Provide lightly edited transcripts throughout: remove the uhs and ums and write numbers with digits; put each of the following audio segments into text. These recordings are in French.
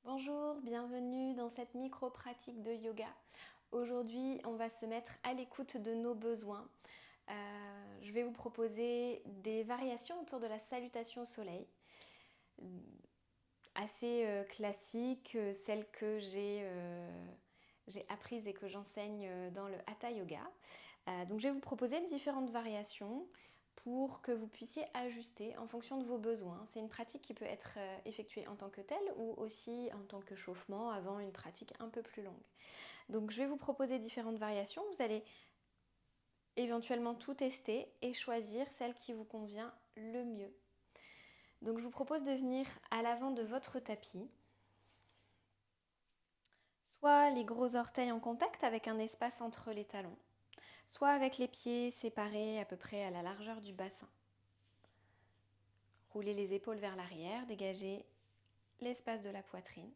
Bonjour, bienvenue dans cette micro-pratique de yoga. Aujourd'hui, on va se mettre à l'écoute de nos besoins. Je vais vous proposer des variations autour de la salutation au soleil, assez classiques, celles que j'ai apprises et que j'enseigne dans le Hatha Yoga. Donc je vais vous proposer différentes variations pour que vous puissiez ajuster en fonction de vos besoins. C'est une pratique qui peut être effectuée en tant que telle ou aussi en tant que chauffement avant une pratique un peu plus longue. Donc je vais vous proposer différentes variations. Vous allez éventuellement tout tester et choisir celle qui vous convient le mieux. Donc je vous propose de venir à l'avant de votre tapis, soit les gros orteils en contact avec un espace entre les talons, soit avec les pieds séparés à peu près à la largeur du bassin. Roulez les épaules vers l'arrière, dégagez l'espace de la poitrine.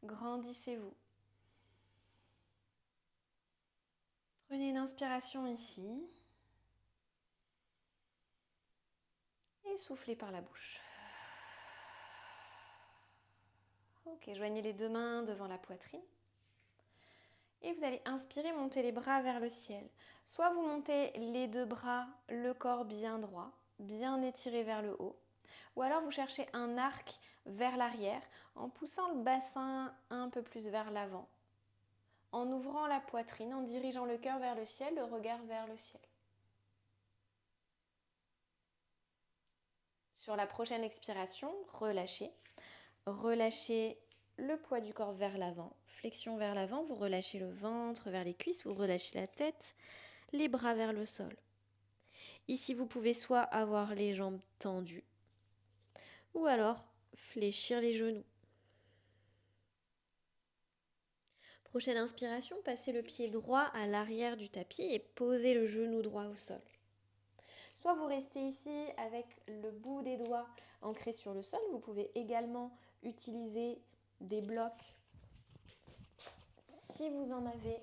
Grandissez-vous. Prenez une inspiration ici et soufflez par la bouche. Ok, joignez les deux mains devant la poitrine. Et vous allez inspirer, monter les bras vers le ciel. Soit vous montez les deux bras, le corps bien droit, bien étiré vers le haut. Ou alors vous cherchez un arc vers l'arrière en poussant le bassin un peu plus vers l'avant. En ouvrant la poitrine, en dirigeant le cœur vers le ciel, le regard vers le ciel. Sur la prochaine expiration, relâchez. Relâchez le poids du corps vers l'avant. Flexion vers l'avant, vous relâchez le ventre vers les cuisses, vous relâchez la tête, les bras vers le sol. Ici, vous pouvez soit avoir les jambes tendues, ou alors fléchir les genoux. Prochaine inspiration, passez le pied droit à l'arrière du tapis et posez le genou droit au sol. Soit vous restez ici avec le bout des doigts ancrés sur le sol. Vous pouvez également utiliser des blocs, si vous en avez,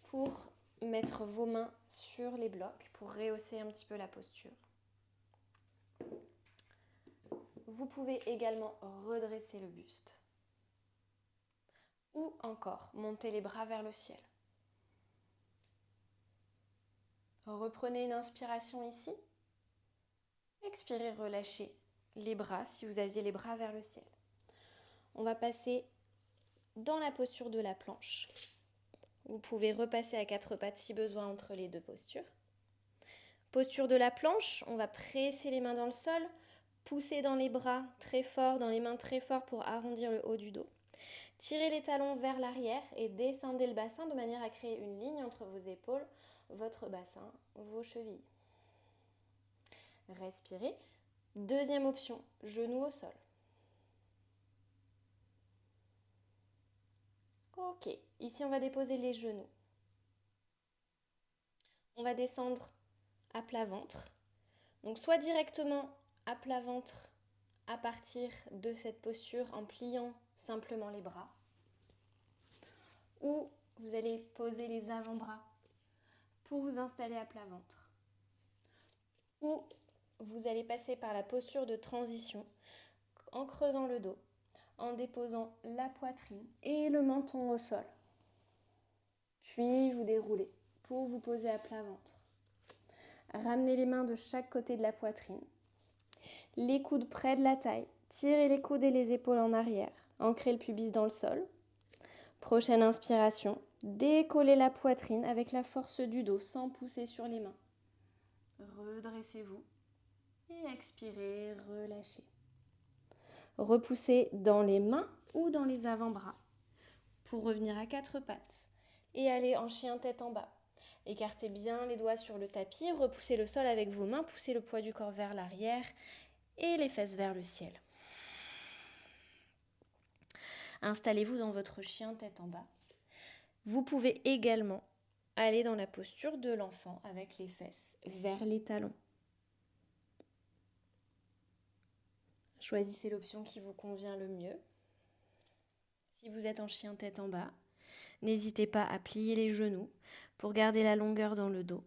pour mettre vos mains sur les blocs, pour rehausser un petit peu la posture. Vous pouvez également redresser le buste. Ou encore monter les bras vers le ciel. Reprenez une inspiration ici. Expirez, relâchez les bras si vous aviez les bras vers le ciel. On va passer dans la posture de la planche. Vous pouvez repasser à quatre pattes si besoin entre les deux postures. Posture de la planche, on va presser les mains dans le sol, pousser dans les bras très fort, dans les mains très fort pour arrondir le haut du dos. Tirez les talons vers l'arrière et descendez le bassin de manière à créer une ligne entre vos épaules, votre bassin, vos chevilles. Respirez. Deuxième option, genoux au sol. Ok, ici on va déposer les genoux. On va descendre à plat ventre. Donc soit directement à plat ventre à partir de cette posture en pliant simplement les bras. Ou vous allez poser les avant-bras pour vous installer à plat ventre. Ou vous allez passer par la posture de transition en creusant le dos, en déposant la poitrine et le menton au sol. Puis vous déroulez pour vous poser à plat ventre. Ramenez les mains de chaque côté de la poitrine. Les coudes près de la taille. Tirez les coudes et les épaules en arrière. Ancrez le pubis dans le sol. Prochaine inspiration. Décollez la poitrine avec la force du dos sans pousser sur les mains. Redressez-vous. Et expirez, relâchez. Repoussez dans les mains ou dans les avant-bras pour revenir à quatre pattes et aller en chien tête en bas. Écartez bien les doigts sur le tapis, repoussez le sol avec vos mains, poussez le poids du corps vers l'arrière et les fesses vers le ciel. Installez-vous dans votre chien tête en bas. Vous pouvez également aller dans la posture de l'enfant avec les fesses vers les talons. Choisissez l'option qui vous convient le mieux. Si vous êtes en chien tête en bas, n'hésitez pas à plier les genoux pour garder la longueur dans le dos.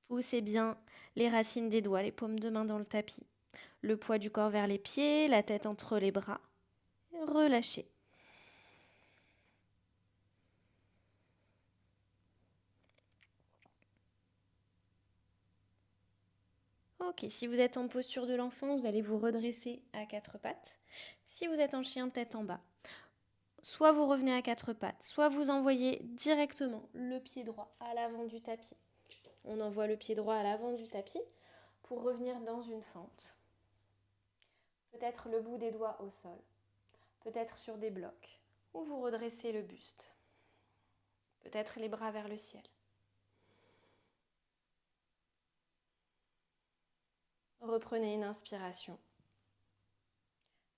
Poussez bien les racines des doigts, les paumes de main dans le tapis. Le poids du corps vers les pieds, la tête entre les bras. Relâchez. Ok, si vous êtes en posture de l'enfant, vous allez vous redresser à quatre pattes. Si vous êtes en chien, tête en bas, soit vous revenez à quatre pattes, soit vous envoyez directement le pied droit à l'avant du tapis. On envoie le pied droit à l'avant du tapis pour revenir dans une fente. Peut-être le bout des doigts au sol, peut-être sur des blocs, ou vous redressez le buste. Peut-être les bras vers le ciel. Reprenez une inspiration.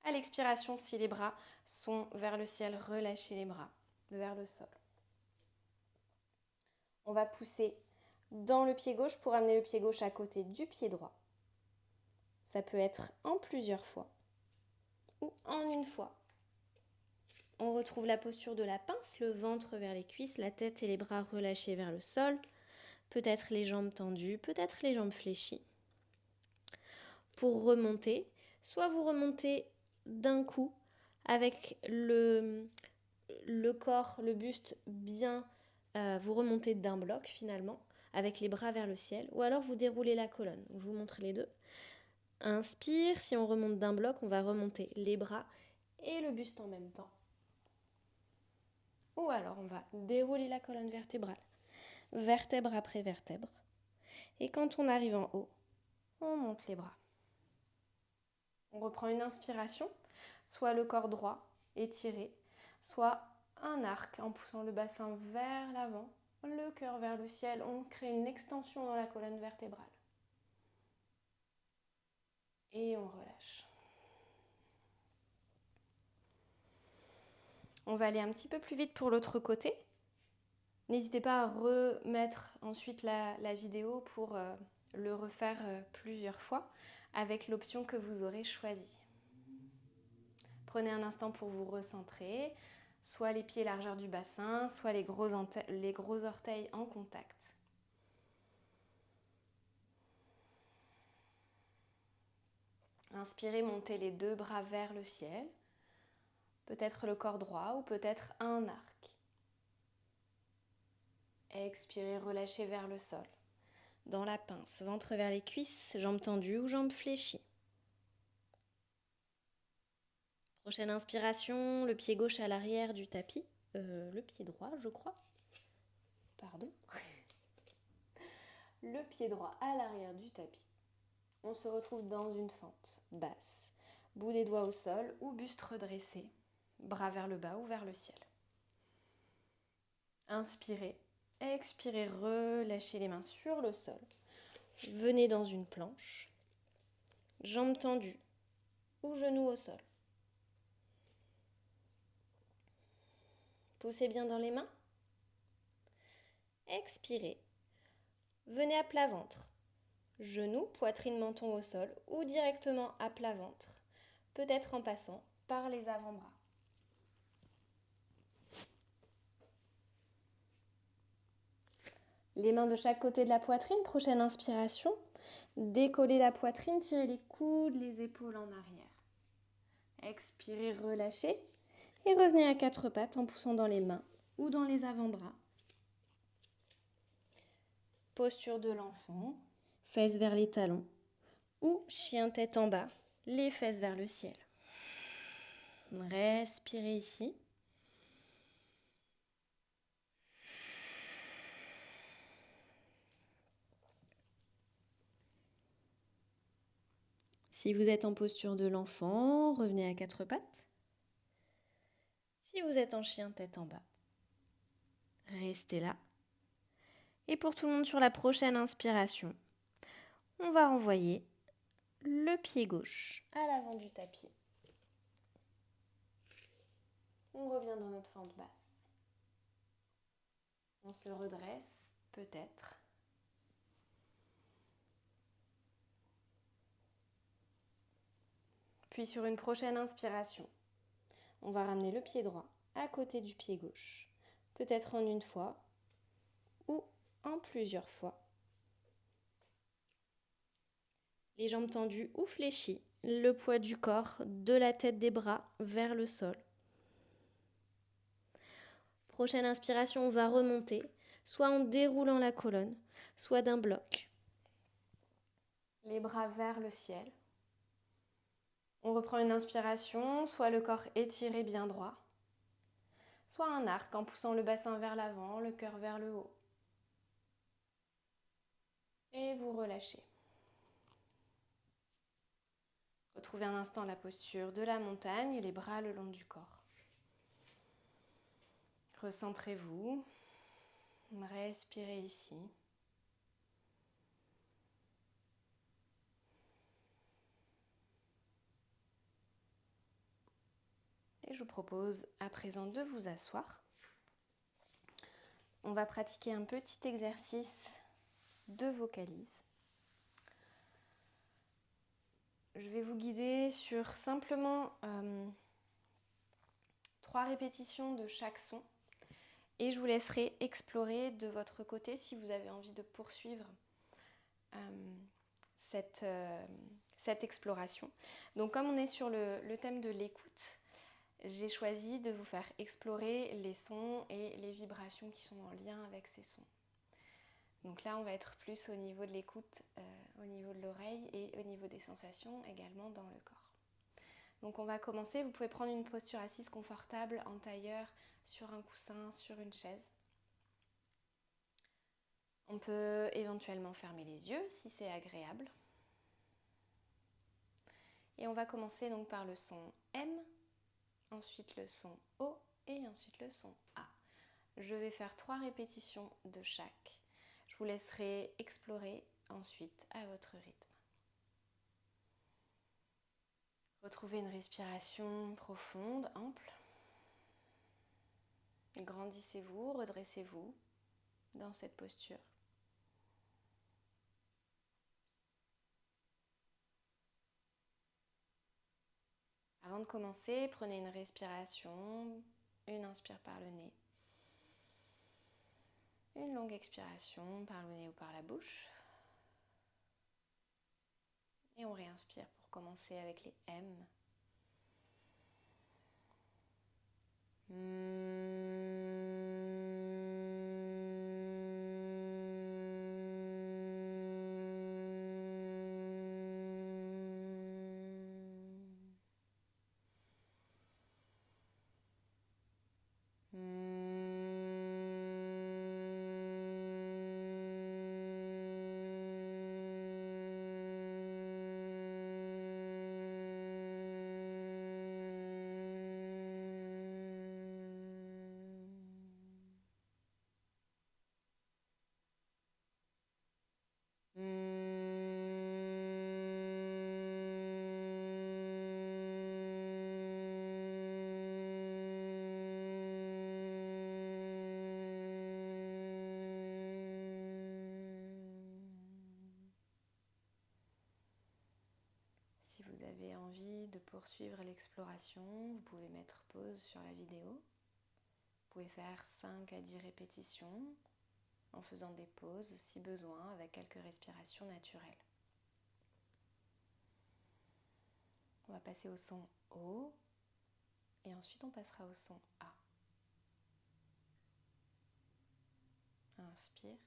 À l'expiration, si les bras sont vers le ciel, relâchez les bras vers le sol. On va pousser dans le pied gauche pour amener le pied gauche à côté du pied droit. Ça peut être en plusieurs fois ou en une fois. On retrouve la posture de la pince, le ventre vers les cuisses, la tête et les bras relâchés vers le sol. Peut-être les jambes tendues, peut-être les jambes fléchies. Pour remonter, soit vous remontez d'un coup avec le corps, le buste bien, vous remontez d'un bloc finalement, avec les bras vers le ciel, ou alors vous déroulez la colonne. Je vous montre les deux. Inspire, si on remonte d'un bloc, on va remonter les bras et le buste en même temps. Ou alors on va dérouler la colonne vertébrale, vertèbre après vertèbre. Et quand on arrive en haut, on monte les bras. On reprend une inspiration, soit le corps droit étiré, soit un arc en poussant le bassin vers l'avant, le cœur vers le ciel. On crée une extension dans la colonne vertébrale. Et on relâche. On va aller un petit peu plus vite pour l'autre côté. N'hésitez pas à remettre ensuite la vidéo pour le refaire plusieurs fois avec l'option que vous aurez choisie. Prenez un instant pour vous recentrer, soit les pieds largeur du bassin, soit les gros orteils en contact. Inspirez, montez les deux bras vers le ciel, peut-être le corps droit ou peut-être un arc. Expirez, relâchez vers le sol. Dans la pince, ventre vers les cuisses, jambes tendues ou jambes fléchies. Prochaine inspiration, le pied gauche à l'arrière du tapis, le pied droit je crois, pardon. Le pied droit à l'arrière du tapis. On se retrouve dans une fente basse, bout des doigts au sol ou buste redressé, bras vers le bas ou vers le ciel. Inspirez, expirez, relâchez les mains sur le sol. Venez dans une planche, jambes tendues ou genoux au sol. Poussez bien dans les mains. Expirez. Venez à plat ventre. Genoux, poitrine, menton au sol ou directement à plat ventre, peut-être en passant par les avant-bras. Les mains de chaque côté de la poitrine, prochaine inspiration. Décollez la poitrine, tirez les coudes, les épaules en arrière. Expirez, relâchez et revenez à quatre pattes en poussant dans les mains ou dans les avant-bras. Posture de l'enfant, fesses vers les talons ou chien tête en bas, les fesses vers le ciel. Respirez ici. Si vous êtes en posture de l'enfant, revenez à quatre pattes. Si vous êtes en chien tête en bas, restez là. Et pour tout le monde sur la prochaine inspiration, on va renvoyer le pied gauche à l'avant du tapis. On revient dans notre fente basse. On se redresse, peut-être. Puis sur une prochaine inspiration, on va ramener le pied droit à côté du pied gauche, peut-être en une fois ou en plusieurs fois. Les jambes tendues ou fléchies, le poids du corps, de la tête des bras vers le sol. Prochaine inspiration, on va remonter, soit en déroulant la colonne, soit d'un bloc. Les bras vers le ciel. On reprend une inspiration, soit le corps étiré bien droit, soit un arc en poussant le bassin vers l'avant, le cœur vers le haut. Et vous relâchez. Retrouvez un instant la posture de la montagne, les bras le long du corps. Recentrez-vous. Respirez ici. Et je vous propose à présent de vous asseoir. On va pratiquer un petit exercice de vocalise. Je vais vous guider sur simplement 3 répétitions de chaque son. Et je vous laisserai explorer de votre côté si vous avez envie de poursuivre cette exploration. Donc comme on est sur le thème de l'écoute, j'ai choisi de vous faire explorer les sons et les vibrations qui sont en lien avec ces sons. Donc là, on va être plus au niveau de l'écoute, au niveau de l'oreille et au niveau des sensations également dans le corps. Donc on va commencer, vous pouvez prendre une posture assise confortable en tailleur, sur un coussin, sur une chaise. On peut éventuellement fermer les yeux si c'est agréable. Et on va commencer donc par le son M, ensuite le son O et ensuite le son A. Je vais faire 3 répétitions de chaque. Je vous laisserai explorer ensuite à votre rythme. Retrouvez une respiration profonde, ample. Grandissez-vous, redressez-vous dans cette posture. Avant de commencer, prenez une respiration, une inspire par le nez, une longue expiration par le nez ou par la bouche. Et on réinspire pour commencer avec les M. Si vous avez envie de poursuivre l'exploration, vous pouvez mettre pause sur la vidéo. Vous pouvez faire 5 à 10 répétitions en faisant des pauses si besoin avec quelques respirations naturelles. On va passer au son O et ensuite on passera au son A. Inspire.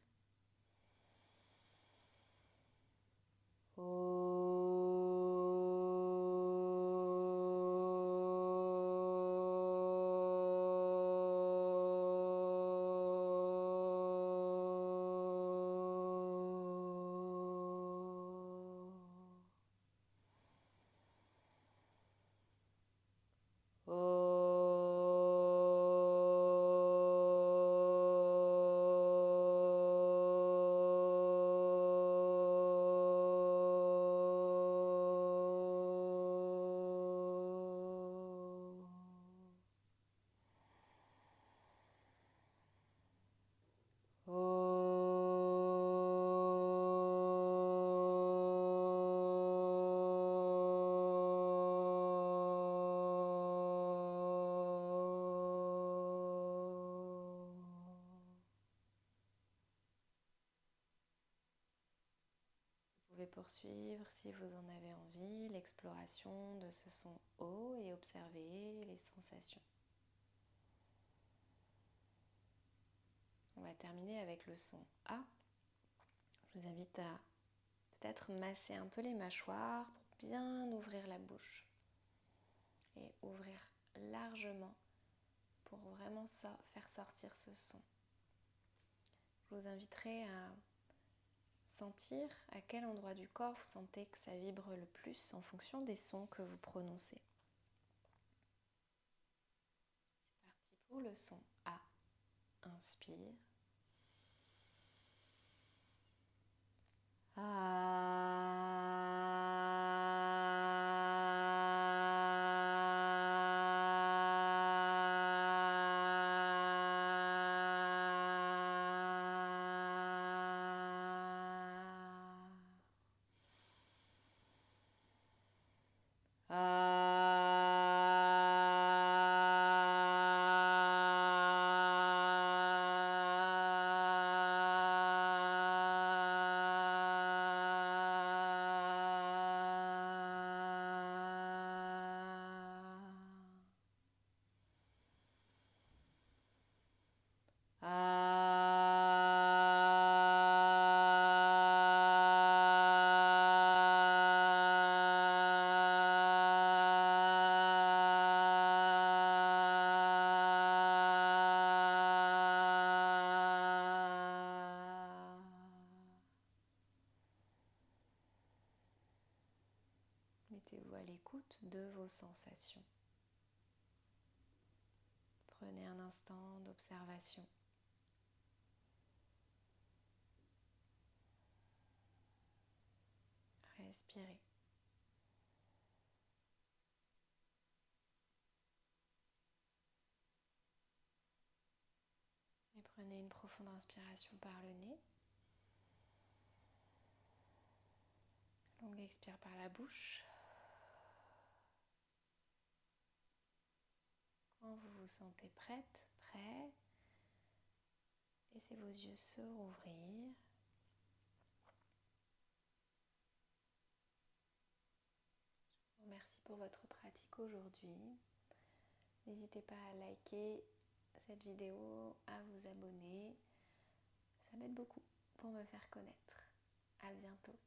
poursuivre, si vous en avez envie, l'exploration de ce son O et observer les sensations. On va terminer avec le son A. Je vous invite à peut-être masser un peu les mâchoires pour bien ouvrir la bouche et ouvrir largement pour vraiment faire sortir ce son. Je vous inviterai à sentir à quel endroit du corps vous sentez que ça vibre le plus en fonction des sons que vous prononcez. C'est parti pour le son A. Inspire. Mettez-vous à l'écoute de vos sensations. Prenez un instant d'observation. Respirez. Et prenez une profonde inspiration par le nez. Longue expire par la bouche. Quand vous vous sentez prête, prêt, laissez vos yeux se rouvrir. Je vous remercie pour votre pratique aujourd'hui. N'hésitez pas à liker cette vidéo, à vous abonner. Ça m'aide beaucoup pour me faire connaître. À bientôt.